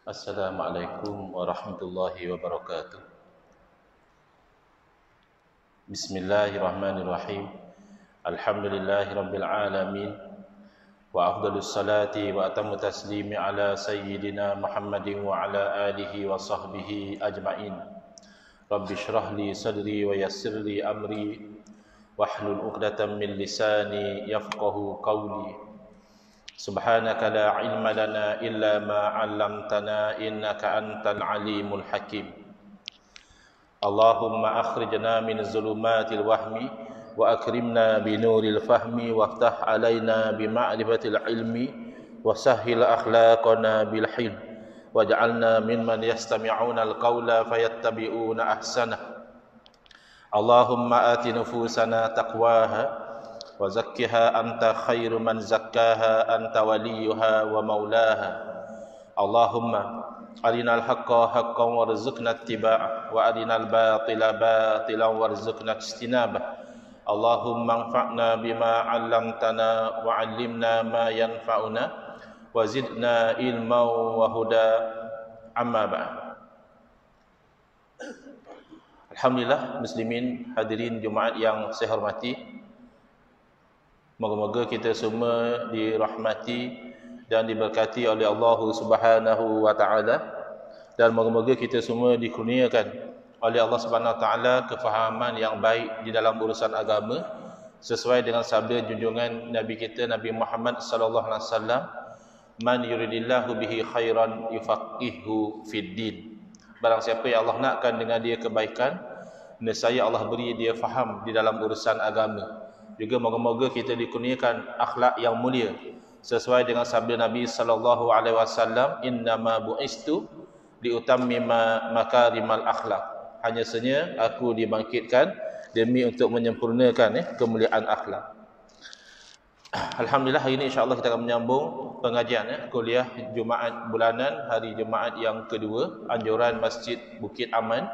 Assalamualaikum warahmatullahi wabarakatuh. Bismillahirrahmanirrahim. Alhamdulillahi rabbil alamin. Wa afdalus salati wa atammu taslimi ala sayyidina Muhammadin wa ala alihi wa sahbihi ajma'in. Rabbi shrah li sadri wa yassir li amri wahlul 'uqdatam min lisani yafqahu qawli. Subhanaka la ilma lana illa ma 'allamtana innaka antal alimul hakim. Allahumma akhrijna min zulumatil wahmi wa akrimna bi nuril fahmi waftah alaina bi ma'rifatil ilmi wa sahhil akhlaqana bil hilm waj'alna mimman yastami'una al-qawla fayattabi'una ahsanah. Allahumma ati nufusana taqwaha wa zakkiha anta khairu man zakkaha anta waliyuha wa maulaha. Allahumma arinal haqqa haqqan warzuqna ittiba'ah wa arinal batila batilan warzuqna ijtinabah. Allahumma anfa'na bima 'allamtana wa 'allimna ma yanfa'una wa zidna ilman wa huda. Amma ba'd. Alhamdulillah muslimin hadirin Jumaat yang saya hormati. Moga-moga kita semua dirahmati dan diberkati oleh Allah Subhanahu wa taala, dan moga-moga kita semua dikurniakan oleh Allah Subhanahu wa taala kefahaman yang baik di dalam urusan agama sesuai dengan sabda junjungan Nabi kita Nabi Muhammad sallallahu alaihi wasallam, man yuridillahu bihi khairan yufaqihu fid din. Barang siapa yang Allah nakkan dengan dia kebaikan, nescaya Allah beri dia faham di dalam urusan agama. Juga moga-moga kita dikurniakan akhlak yang mulia sesuai dengan sabda Nabi sallallahu alaihi wasallam, innama bu'istu liutammima makarimal akhlak. Hanya saja aku dibangkitkan demi untuk menyempurnakan kemuliaan akhlak. Alhamdulillah, hari ini insya-Allah kita akan menyambung pengajian kuliah Jumaat bulanan, hari Jumaat yang kedua, anjuran Masjid Bukit Aman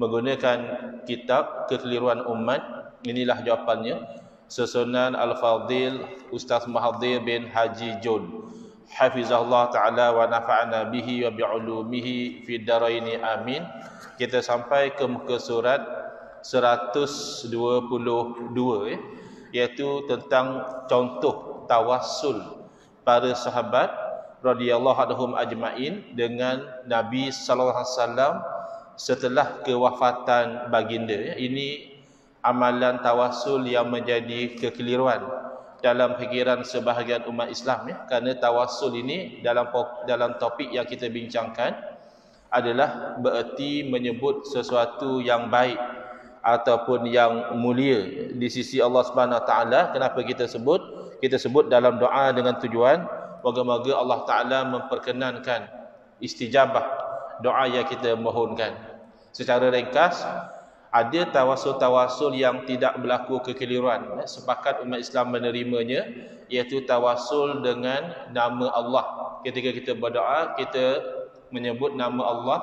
menggunakan kitab Kekeliruan Umat. Inilah jawapannya. Susunan Al-Fadhil Ustaz Mahathir bin Haji Jun, hafizahullah ta'ala wa nafa'ana bihi wa bi'ulumihi fid daraini amin. Kita sampai ke muka surat 122 iaitu tentang contoh tawassul para sahabat radhiyallahu anhum ajma'in dengan Nabi sallallahu alaihi wasallam setelah kewafatan baginda. Ini amalan tawassul yang menjadi kekeliruan dalam fikiran sebahagian umat Islam, kerana tawassul ini dalam topik yang kita bincangkan adalah bererti menyebut sesuatu yang baik ataupun yang mulia di sisi Allah Subhanahu Wa Taala. Kenapa kita sebut? Kita sebut dalam doa dengan tujuan moga-moga Allah Taala memperkenankan istijabah doa yang kita mohonkan. Secara ringkas, ada tawassul-tawassul yang tidak berlaku kekeliruan. Sepakat umat Islam menerimanya, iaitu tawassul dengan nama Allah. Ketika kita berdoa, kita menyebut nama Allah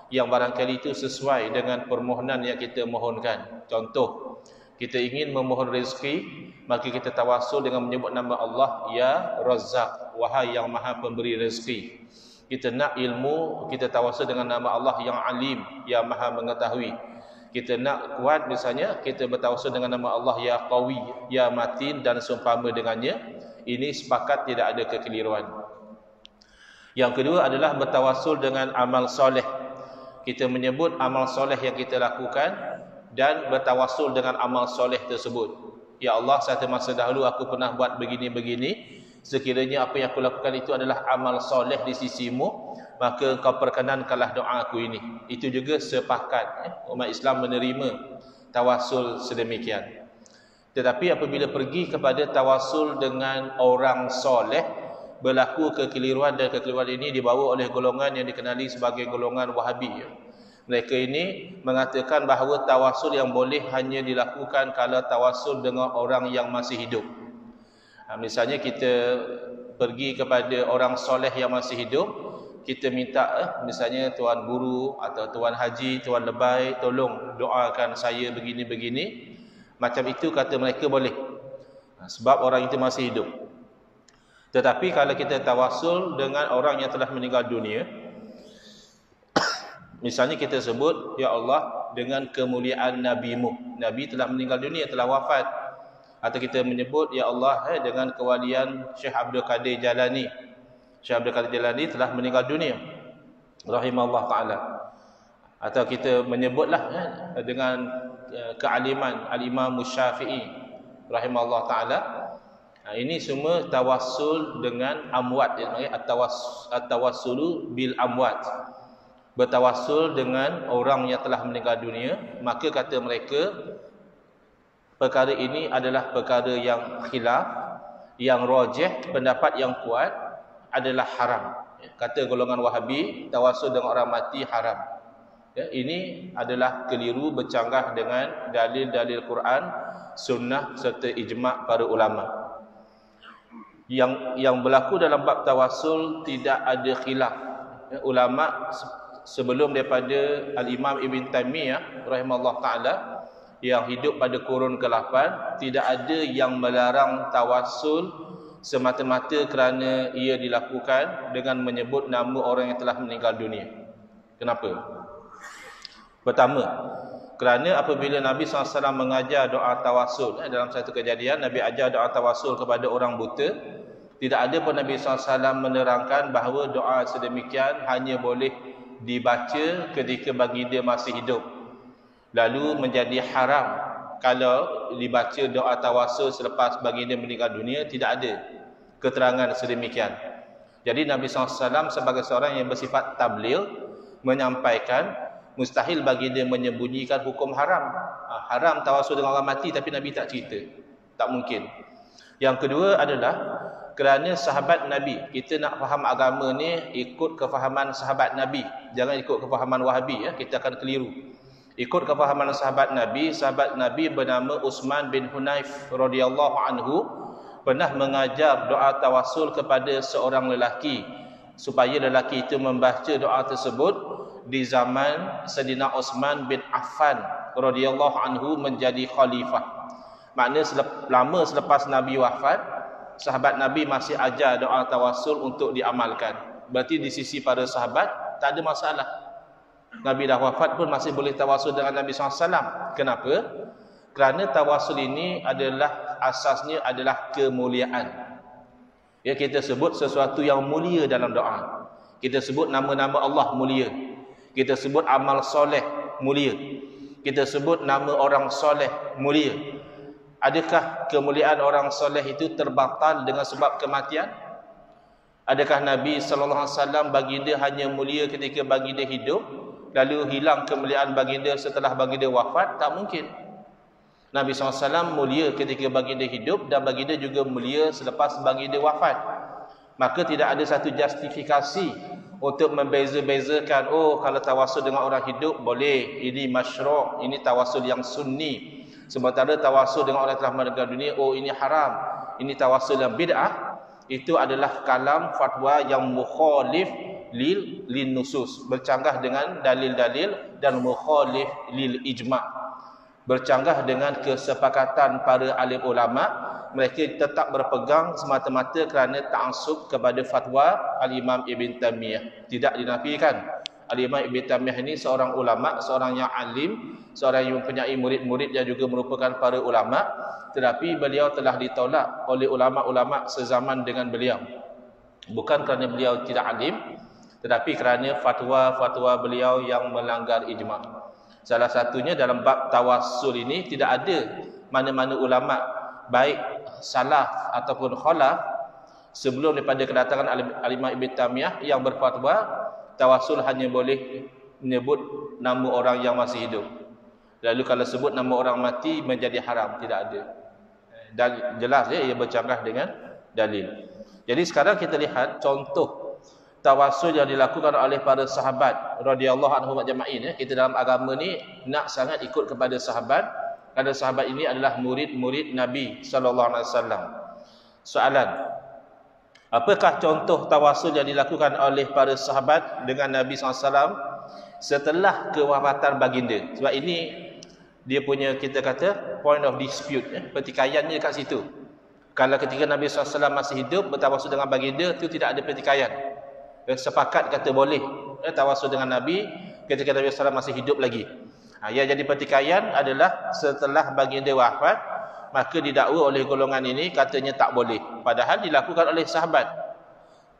yang barangkali itu sesuai dengan permohonan yang kita mohonkan. Contoh, kita ingin memohon rezeki, maka kita tawassul dengan menyebut nama Allah, Ya Razzaq, wahai yang maha pemberi rezeki. Kita nak ilmu, kita tawassul dengan nama Allah yang Alim, yang maha mengetahui. Kita nak kuat misalnya, kita bertawassul dengan nama Allah Ya Qawi, Ya Matin dan seumpama dengannya. Ini sepakat tidak ada kekeliruan. Yang kedua adalah bertawassul dengan amal soleh. Kita menyebut amal soleh yang kita lakukan dan bertawassul dengan amal soleh tersebut. Ya Allah, satu masa dahulu aku pernah buat begini-begini. Sekiranya apa yang aku lakukan itu adalah amal soleh di sisimu, maka engkau perkenankanlah doa aku ini. Itu juga sepakat umat Islam menerima tawassul sedemikian. Tetapi apabila pergi kepada tawassul dengan orang soleh, berlaku kekeliruan, dan kekeliruan ini dibawa oleh golongan yang dikenali sebagai golongan Wahabi. Mereka ini mengatakan bahawa tawassul yang boleh hanya dilakukan kalau tawassul dengan orang yang masih hidup. Misalnya kita pergi kepada orang soleh yang masih hidup, kita minta misalnya tuan guru atau tuan haji, tuan lebay, tolong doakan saya begini-begini. Macam itu kata mereka boleh, sebab orang itu masih hidup. Tetapi kalau kita tawassul dengan orang yang telah meninggal dunia, Misalnya kita sebut, Ya Allah, dengan kemuliaan Nabi-Mu. Nabi telah meninggal dunia, telah wafat. Atau kita menyebut, Ya Allah, dengan kewalian Syekh Abdul Qadir Jalani. Syekh Abdul Qadir Jalani telah meninggal dunia, rahimahullah ta'ala. Atau kita menyebutlah dengan kealiman Al-Imam Syafi'i, rahimahullah ta'ala. Ini semua tawassul dengan amwat, at-tawassulu bil amwat, bertawassul dengan orang yang telah meninggal dunia. Maka kata mereka, perkara ini adalah perkara yang khilaf, yang rajih, pendapat yang kuat adalah haram. Kata golongan Wahabi, tawassul dengan orang mati haram. Ini adalah keliru, bercanggah dengan dalil-dalil Quran, sunnah serta ijma' para ulama. Yang berlaku dalam bab tawassul tidak ada khilaf. Ulama sebelum daripada Al-Imam Ibn Taymiyah rahimahullah ta'ala, yang hidup pada kurun ke-8, tidak ada yang melarang tawassul semata-mata kerana ia dilakukan dengan menyebut nama orang yang telah meninggal dunia. Kenapa? Pertama, kerana apabila Nabi SAW mengajar doa tawassul, dalam satu kejadian Nabi ajar doa tawassul kepada orang buta, tidak ada pun Nabi SAW menerangkan bahawa doa sedemikian hanya boleh dibaca ketika baginda masih hidup, lalu menjadi haram kalau dibaca doa tawassul selepas baginda meninggal dunia. Tidak ada keterangan sedemikian. Jadi Nabi SAW sebagai seorang yang bersifat tabligh menyampaikan, mustahil baginda menyembunyikan hukum haram. Haram tawassul dengan orang mati, tapi Nabi tak cerita. Tak mungkin. Yang kedua adalah kerana sahabat Nabi. Kita nak faham agama ni ikut kefahaman sahabat Nabi, jangan ikut kefahaman Wahabi, kita akan keliru. Ikut kefahaman sahabat Nabi. Sahabat Nabi bernama Utsman bin Hunaif radhiyallahu anhu pernah mengajar doa tawassul kepada seorang lelaki, supaya lelaki itu membaca doa tersebut di zaman Sayyidina Utsman bin Affan radhiyallahu anhu menjadi khalifah. Maknanya lama selepas Nabi wafat, sahabat Nabi masih ajar doa tawassul untuk diamalkan. Berarti di sisi para sahabat tak ada masalah. Nabi dah wafat pun masih boleh tawassul dengan Nabi SAW. Kenapa? Kerana tawassul ini adalah asasnya adalah kemuliaan. Ya, kita sebut sesuatu yang mulia dalam doa. Kita sebut nama-nama Allah mulia. Kita sebut amal soleh mulia. Kita sebut nama orang soleh mulia. Adakah kemuliaan orang soleh itu terbatal dengan sebab kematian? Adakah Nabi SAW baginda hanya mulia ketika baginda hidup, lalu hilang kemuliaan baginda setelah baginda wafat? Tak mungkin. Nabi SAW mulia ketika baginda hidup, dan baginda juga mulia selepas baginda wafat. Maka tidak ada satu justifikasi untuk membeza-bezakan, oh kalau tawassul dengan orang hidup boleh, ini masyru', ini tawassul yang sunni. Sementara tawassul dengan orang yang telah meninggal dunia, oh ini haram, ini tawassul yang bid'ah. Itu adalah kalam fatwa yang mukhalif lil nusus, bercanggah dengan dalil-dalil, dan mukhalif lil ijma', bercanggah dengan kesepakatan para alim ulama. Mereka tetap berpegang semata-mata kerana ta'assub kepada fatwa Al-Imam Ibn Taymiyah. Tidak dinafikan Al-Imam Ibn Taymiyah ini seorang ulama, seorang yang alim, seorang yang mempunyai murid-murid yang juga merupakan para ulama, tetapi beliau telah ditolak oleh ulama-ulama sezaman dengan beliau. Bukan kerana beliau tidak alim, tetapi kerana fatwa-fatwa beliau yang melanggar ijma'. Salah satunya dalam bab tawassul ini, tidak ada mana-mana ulama baik salaf ataupun khalaf sebelum daripada kedatangan Al-Imam Ibn Taymiyah yang berfatwa tawassul hanya boleh menyebut nama orang yang masih hidup. Lalu kalau sebut nama orang mati menjadi haram. Tidak ada. Dan jelas ia bercanggah dengan dalil. Jadi sekarang kita lihat contoh tawassul yang dilakukan oleh para sahabat radhiyallahu anhum ajma'in. Kita dalam agama ni nak sangat ikut kepada sahabat, kerana sahabat ini adalah murid-murid Nabi SAW. Soalan, apakah contoh tawassul yang dilakukan oleh para sahabat dengan Nabi SAW setelah kewafatan baginda? Sebab ini dia punya, kita kata, point of dispute, pertikaiannya kat situ. Kalau ketika Nabi SAW masih hidup, bertawassul dengan baginda, itu tidak ada pertikaian. Sepakat kata boleh tawassul dengan Nabi ketika Nabi SAW masih hidup lagi. Yang jadi pertikaian adalah setelah baginda wafat, maka didakwa oleh golongan ini katanya tak boleh, padahal dilakukan oleh sahabat.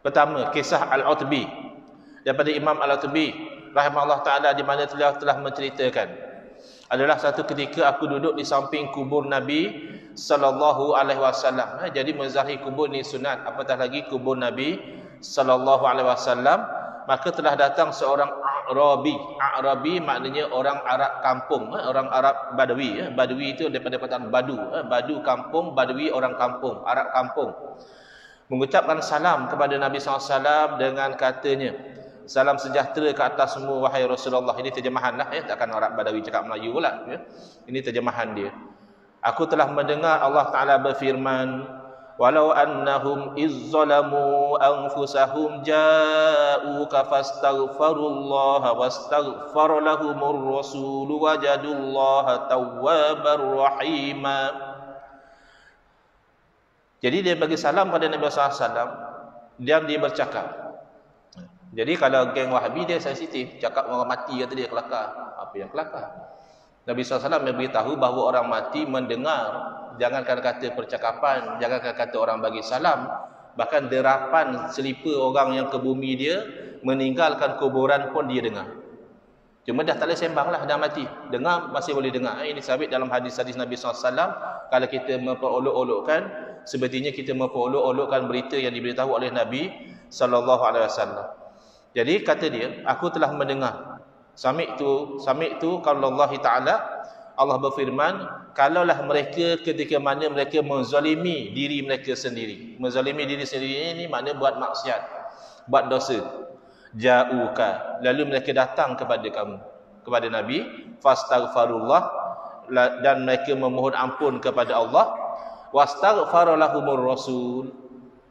Pertama, kisah Al-Utbi daripada Imam Al-Utbi rahimahullah ta'ala, di mana telah menceritakan, adalah satu ketika aku duduk di samping kubur Nabi sallallahu alaihi wasallam. Jadi menzahir kubur ni sunat, apatah lagi kubur Nabi sallallahu alaihi wasallam. Maka telah datang seorang A'rabi maknanya orang Arab kampung, orang Arab Badui. Badui itu daripada perkataan Badu, Badu kampung, Badui orang kampung, Arab kampung. Mengucapkan salam kepada Nabi SAW dengan katanya, salam sejahtera ke atas semua wahai Rasulullah. Ini terjemahan lah, takkan orang Badawi cakap Melayu pula. Ini terjemahan dia. Aku telah mendengar Allah Ta'ala berfirman, walau annahum izzalamu anfusahum ja'uka fastaghfarullaha wastaghfar lahumur rasul wajadullaha tawwabar rahima. Jadi dia bagi salam pada Nabi SAW dan dia bercakap. Jadi kalau geng Wahabi dia sensitif, cakap orang mati kata dia kelakar. Apa yang kelakar? Nabi SAW memberitahu bahawa orang mati mendengar, jangankan kata percakapan, jangankan kata orang bagi salam, bahkan derapan selipar orang yang ke bumi dia meninggalkan kuburan pun dia dengar. Cuma dah tak boleh sembang lah, dah mati. Dengar masih boleh dengar. Ini sabit dalam hadis-hadis Nabi SAW. Kalau kita memperolok-olokkan, sepertinya kita memperolok-olokkan berita yang diberitahu oleh Nabi SAW. Jadi kata dia, aku telah mendengar. Sami'tu qaulallahi ta'ala, Allah berfirman, kalaulah mereka ketika mana mereka menzalimi diri mereka sendiri. Menzalimi diri sendiri ini makna buat maksiat, buat dosa. Ja'uka, lalu mereka datang kepada kamu, kepada Nabi, fastaghfarullah, dan mereka memohon ampun kepada Allah, wastaghfara lahumur rasul,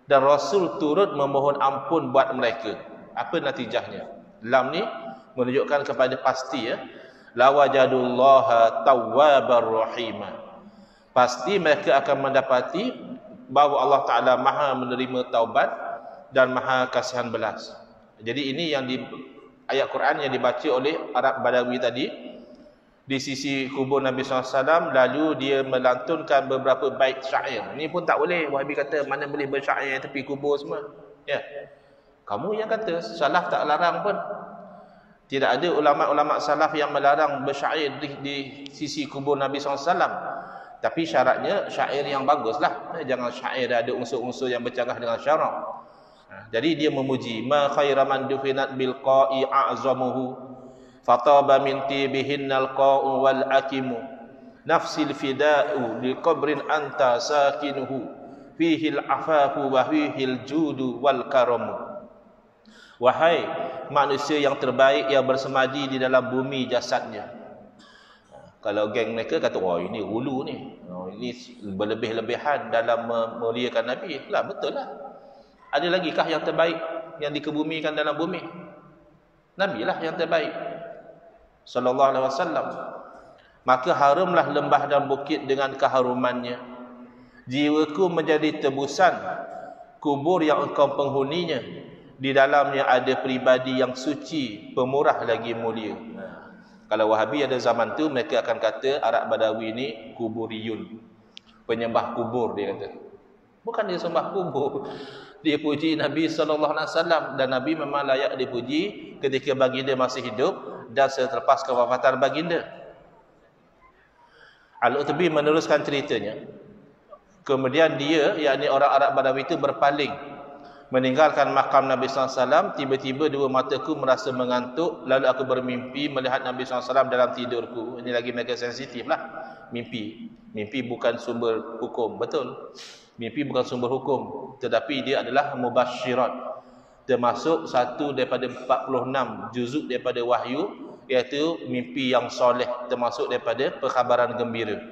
dan Rasul turut memohon ampun buat mereka. Apa natijahnya? Lam ni menunjukkan kepada pasti, lawajadullaha tawwabar rahima. Pasti mereka akan mendapati bahawa Allah Ta'ala maha menerima taubat dan maha kasihan belas. Jadi ini yang di ayat Quran yang dibaca oleh Arab Badawi tadi di sisi kubur Nabi SAW, lalu dia melantunkan beberapa bait syair. Ini pun tak boleh. Wahabi kata mana boleh bersyair tepi kubur semua. Ya. Kamu yang kata salaf tak larang pun. Tidak ada ulama-ulama salaf yang melarang bersyair di sisi kubur Nabi SAW. Tapi syaratnya syair yang baguslah. Jangan syair ada unsur-unsur yang bercanggah dengan syarak. Jadi dia memuji, ma khairaman dufinat bil qa'i a'zamuhu fataba min tibihinnal qa'u wal akimu nafsil fida'u li qabrin anta sakinuhu fihil afafu wa fihil judu wal karamu. Wahai manusia yang terbaik yang bersemadi di dalam bumi jasadnya. Kalau geng mereka kata, wah ini hulu ni, ini berlebih-lebihan dalam memuliakan Nabi. Lah betul lah. Ada lagi kah yang terbaik yang dikebumikan dalam bumi? Nabi lah yang terbaik sallallahu alaihi wasallam. Maka harumlah lembah dan bukit dengan keharumannya. Jiwaku menjadi tebusan kubur yang engkau penghuninya. Di dalamnya ada pribadi yang suci, pemurah lagi mulia. Kalau Wahabi ada zaman tu, mereka akan kata Arab Badawi ni kuburiyun, penyembah kubur dia kata. Bukan dia sembah kubur. Dia puji Nabi SAW, dan Nabi memang layak dipuji ketika baginda masih hidup dan selepas kewafatan baginda. Al-Utbi meneruskan ceritanya. Kemudian dia, yakni orang Arab Badawi itu berpaling, meninggalkan makam Nabi SAW. Tiba-tiba dua mataku merasa mengantuk, lalu aku bermimpi melihat Nabi SAW dalam tidurku. Ini lagi mereka sensitif lah. Mimpi bukan sumber hukum, betul. Mimpi bukan sumber hukum, tetapi dia adalah mubasyirat, termasuk satu daripada 46 juzuk daripada wahyu, iaitu mimpi yang soleh, termasuk daripada perkhabaran gembira.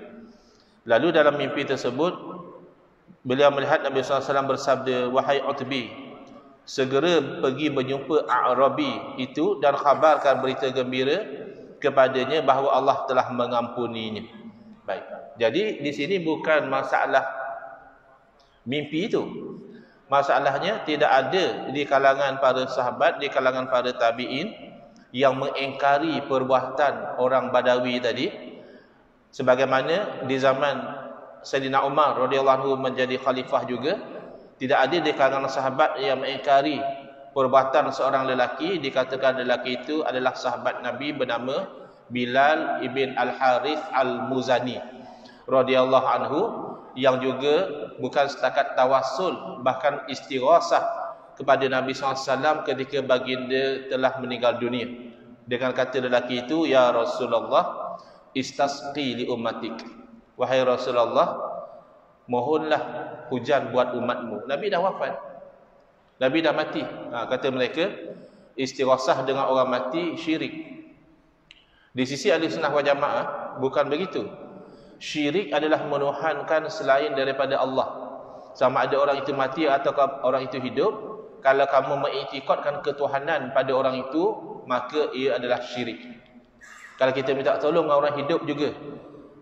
Lalu dalam mimpi tersebut beliau melihat Nabi SAW bersabda, wahai Utbi, segera pergi berjumpa A'rabi itu dan khabarkan berita gembira kepadanya bahawa Allah telah mengampuninya. Baik. Jadi di sini bukan masalah mimpi itu. Masalahnya tidak ada di kalangan para sahabat, di kalangan para tabi'in yang mengingkari perbuatan orang Badawi tadi, sebagaimana di zaman Sayyidina Umar radhiyallahu anhu menjadi khalifah juga, tidak ada di kalangan sahabat yang mengingkari perbuatan seorang lelaki, dikatakan lelaki itu adalah sahabat Nabi bernama Bilal ibn Al-Harith Al-Muzani radhiyallahu anhu, yang juga bukan setakat tawassul, bahkan istighasah kepada Nabi SAW ketika baginda telah meninggal dunia, dengan kata lelaki itu, ya Rasulullah, istasqi li ummatik, wahai Rasulullah, mohonlah hujan buat umatmu. Nabi dah wafat, Nabi dah mati. Kata mereka, istighasah dengan orang mati syirik. Di sisi Ahlussunnah wal Jamaah bukan begitu. Syirik adalah menuhankan selain daripada Allah. Sama ada orang itu mati atau orang itu hidup, kalau kamu mengiktikadkan ketuhanan pada orang itu, maka ia adalah syirik. Kalau kita minta tolong orang hidup juga,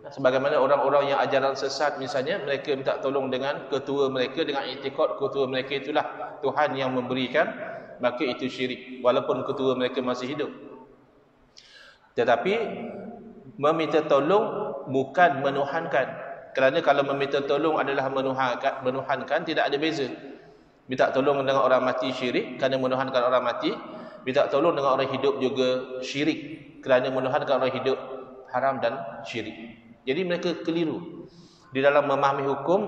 sebagaimana orang-orang yang ajaran sesat misalnya, mereka minta tolong dengan ketua mereka, dengan iktikad ketua mereka itulah Tuhan yang memberikan, maka itu syirik walaupun ketua mereka masih hidup. Tetapi meminta tolong bukan menuhankan, kerana kalau meminta tolong adalah menuhankan, tidak ada beza. Minta tolong dengan orang mati syirik kerana menuhankan orang mati, minta tolong dengan orang hidup juga syirik kerana menuhankan orang hidup, haram dan syirik. Jadi mereka keliru di dalam memahami hukum.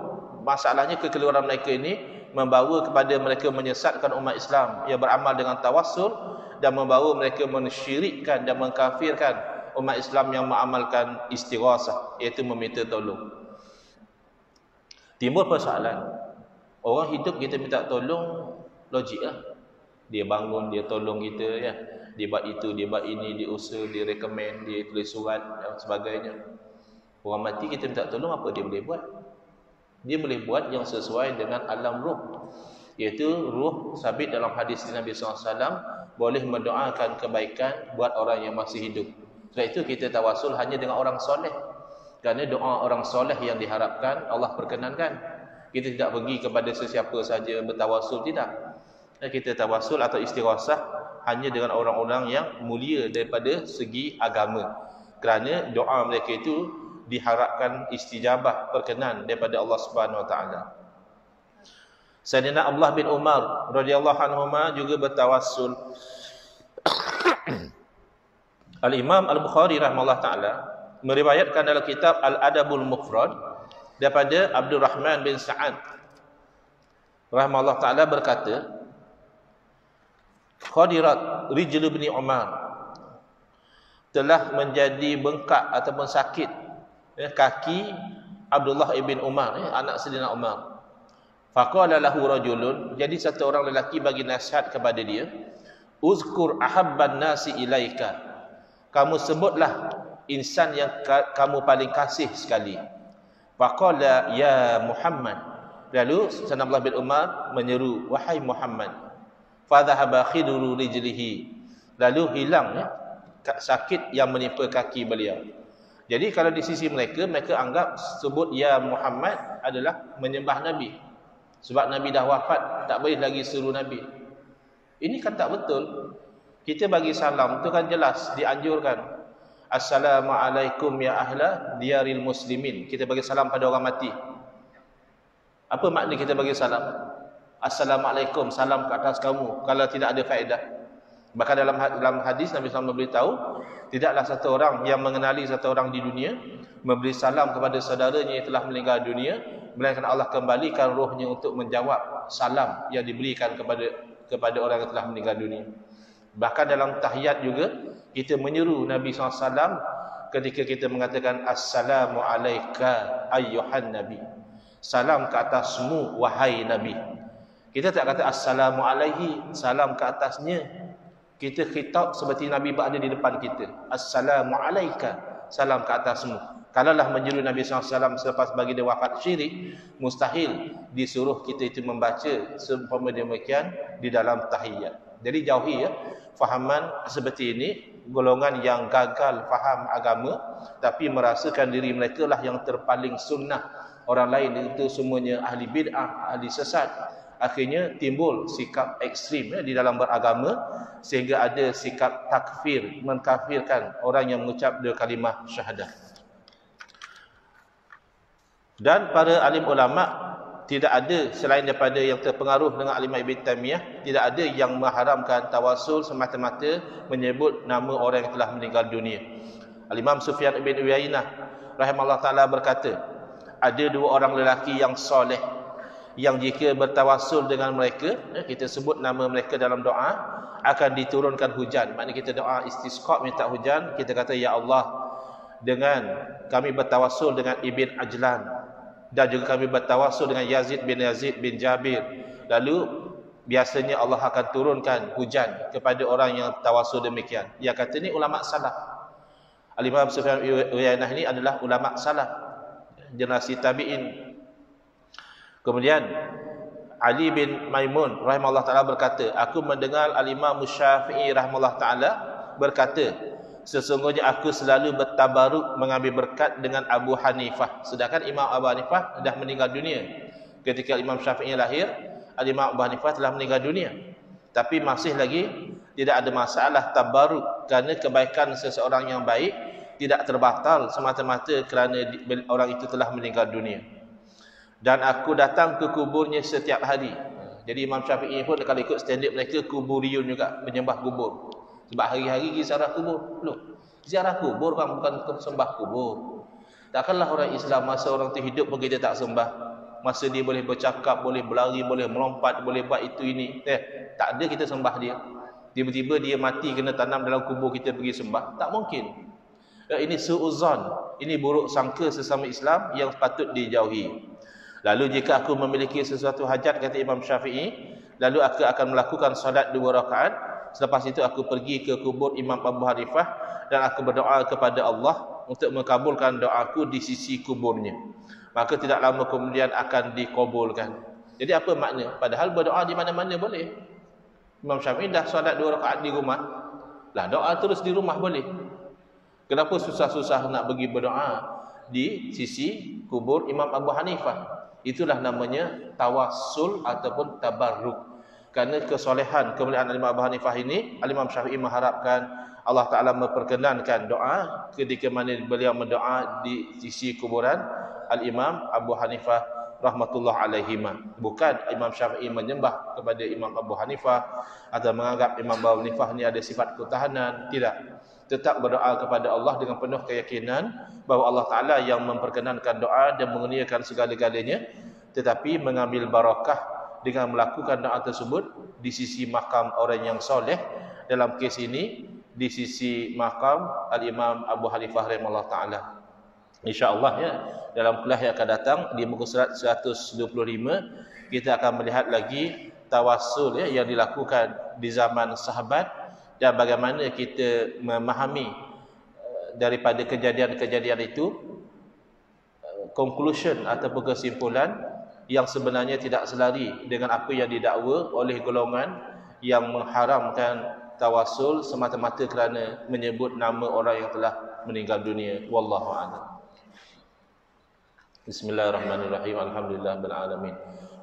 Masalahnya kekeliruan mereka ini membawa kepada mereka menyesatkan umat Islam yang beramal dengan tawassul, dan membawa mereka mensyirikkan dan mengkafirkan umat Islam yang mengamalkan istighasah, iaitu meminta tolong. Timbul persoalan, orang hidup kita minta tolong, logik lah. Dia bangun, dia tolong kita, ya. Dia buat itu, dia buat ini, dia usaha, dia recommend, dia tulis surat dan sebagainya. Orang mati kita minta tolong, apa dia boleh buat? Dia boleh buat yang sesuai dengan alam ruh, iaitu ruh sabit dalam hadis Nabi SAW, boleh mendoakan kebaikan buat orang yang masih hidup. Sebab itu kita tawasul hanya dengan orang soleh, kerana doa orang soleh yang diharapkan Allah perkenankan. Kita tidak pergi kepada sesiapa saja bertawasul, tidak. Kita tawasul atau istighasah hanya dengan orang-orang yang mulia daripada segi agama, kerana doa mereka itu diharapkan istijabah, perkenan daripada Allah Subhanahu Wa Taala. Sayyidina Abdullah bin Umar radhiyallahu anhuma juga bertawassul. Al-Imam Al-Bukhari rahimahullah taala meriwayatkan dalam kitab Al-Adabul Mufrad daripada Abdul Rahman bin Sa'ad rahimahullah taala berkata, khadirat rijlu bin Umar, telah menjadi bengkak ataupun sakit kaki Abdullah ibn Umar, anak Sayyidina Umar. Faqala lahu rajulun, jadi satu orang lelaki bagi nasihat kepada dia, uzkur ahabban nasi ilaika, kamu sebutlah insan yang kamu paling kasih sekali. Faqala ya Muhammad, lalu Sayyidina Abdullah bin Umar menyeru, wahai Muhammad. Fadhahaba khidru rijlihi, lalu hilang sakit yang menimpa kaki beliau. Jadi kalau di sisi mereka, mereka anggap sebut ya Muhammad adalah menyembah Nabi, sebab Nabi dah wafat, tak boleh lagi suruh Nabi. Ini kan tak betul. Kita bagi salam tu kan jelas dianjurkan, assalamualaikum ya ahla diyaril muslimin. Kita bagi salam pada orang mati. Apa makna kita bagi salam? Assalamualaikum, salam ke atas kamu, kalau tidak ada faedah. Bahkan dalam hadis Nabi SAW memberitahu, tidaklah satu orang yang mengenali satu orang di dunia memberi salam kepada saudaranya yang telah meninggal dunia, melainkan Allah kembalikan rohnya untuk menjawab salam yang diberikan kepada orang yang telah meninggal dunia. Bahkan dalam tahiyat juga kita menyeru Nabi SAW ketika kita mengatakan assalamu alayka ayyuhan nabi, salam ke atasmu wahai Nabi. Kita tak kata assalamu alaihi, salam ke atasnya. Kita khitab seperti Nabi berada di depan kita, assalamu alaika, salam ke atasmu. Kalaulah menyeru Nabi SAW selepas bagi dia wafat syirik, mustahil disuruh kita itu membaca seumpama demikian di dalam tahiyat. Jadi jauhi fahaman seperti ini, golongan yang gagal faham agama tapi merasakan diri mereka lah yang terpaling sunnah, orang lain itu semuanya ahli bid'ah, ahli sesat, akhirnya timbul sikap ekstrim di dalam beragama, sehingga ada sikap takfir, mengkafirkan orang yang mengucap dua kalimah syahadah. Dan para alim ulama tidak ada selain daripada yang terpengaruh dengan Al-Imam Ibn Taimiyah, tidak ada yang mengharamkan tawasul semata-mata menyebut nama orang yang telah meninggal dunia. Al-Imam Sufyan bin Uyainah rahimahullah taala berkata, ada dua orang lelaki yang soleh yang jika bertawasul dengan mereka, kita sebut nama mereka dalam doa, akan diturunkan hujan. Maknanya kita doa istisqa, minta hujan, kita kata ya Allah, dengan kami bertawasul dengan Ibn Ajlan, dan juga kami bertawasul dengan Yazid bin Jabir, lalu biasanya Allah akan turunkan hujan kepada orang yang tawasul demikian. Yang kata ni ulama salaf. Al-Imam Sufyan Uyainah ini adalah ulama salaf, generasi tabi'in. Kemudian Ali bin Maimun rahimahullah taala berkata, aku mendengar Al-Imam Syafi'i rahimahullah taala berkata, sesungguhnya aku selalu bertabaruk mengambil berkat dengan Abu Hanifah. Sedangkan Imam Abu Hanifah dah meninggal dunia. Ketika Imam Syafi'i lahir, Imam Abu Hanifah telah meninggal dunia. Tapi masih lagi tidak ada masalah tabaruk, kerana kebaikan seseorang yang baik tidak terbatal semata-mata kerana orang itu telah meninggal dunia. Dan aku datang ke kuburnya setiap hari. Jadi Imam Syafi'i pun kalau ikut standard mereka kuburiyun juga, menyembah kubur. Sebab hari-hari pergi ziarah kubur. Loh, ziarah kubur kan bukan sembah kubur. Takkanlah orang Islam masa orang tu hidup pun kita tak sembah. Masa dia boleh bercakap, boleh berlari, boleh melompat, boleh buat itu ini. Tak ada kita sembah dia. Tiba-tiba dia mati kena tanam dalam kubur kita pergi sembah. Tak mungkin. Ini su'uzan. Ini buruk sangka sesama Islam yang patut dijauhi. Lalu jika aku memiliki sesuatu hajat, kata Imam Syafi'i, lalu aku akan melakukan solat 2 rakaat. Selepas itu aku pergi ke kubur Imam Abu Hanifah dan aku berdoa kepada Allah untuk mengabulkan doaku di sisi kuburnya. Maka tidak lama kemudian akan dikabulkan. Jadi apa makna? Padahal berdoa di mana-mana boleh. Imam Syafi'i dah solat 2 rakaat di rumah. Lah doa terus di rumah boleh. Kenapa susah-susah nak pergi berdoa di sisi kubur Imam Abu Hanifah? Itulah namanya tawassul ataupun tabarruk. Kerana kesolehan kemuliaan Imam Abu Hanifah ini, Imam Syafi'i mengharapkan Allah Ta'ala memperkenankan doa ketika mana beliau mendoa di sisi kuburan Al-Imam Abu Hanifah rahmatullah alaihima. Bukan Imam Syafi'i menyembah kepada Imam Abu Hanifah atau menganggap Imam Abu Hanifah ni ada sifat ketahanan. Tidak. Tetap berdoa kepada Allah dengan penuh keyakinan bahawa Allah Ta'ala yang memperkenankan doa dan mengurniakan segala-galanya, tetapi mengambil barakah dengan melakukan doa tersebut di sisi makam orang yang soleh. Dalam kes ini di sisi makam Al-Imam Abu Hanifah rahimahullah ta'ala. InsyaAllah ya, dalam kuliah yang akan datang di muka surat 125 kita akan melihat lagi tawassul yang dilakukan di zaman sahabat dan bagaimana kita memahami daripada kejadian-kejadian itu conclusion ataupun kesimpulan yang sebenarnya tidak selari dengan apa yang didakwa oleh golongan yang mengharamkan tawassul semata-mata kerana menyebut nama orang yang telah meninggal dunia. Wallahu a'lam. Bismillahirrahmanirrahim. Alhamdulillahirabbil alamin.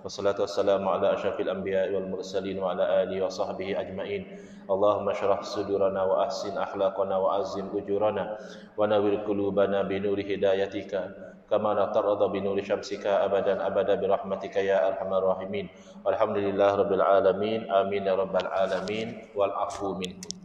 Wassalatu wassalamu ala asyrafil anbiya'i wal mursalin wa ala alihi wa sahbihi ajma'in. Allahumma syrah sudurana wa ahsin akhlaqana wa azim ujurana wa nawwir qulubana bi nuri hidayatika kama tarada bi nuri syamsika abadan abada bi rahmatika ya arhamar rahimin. Walhamdulillahirabbil alamin. Amin ya rabbal alamin. Wal afu minkum.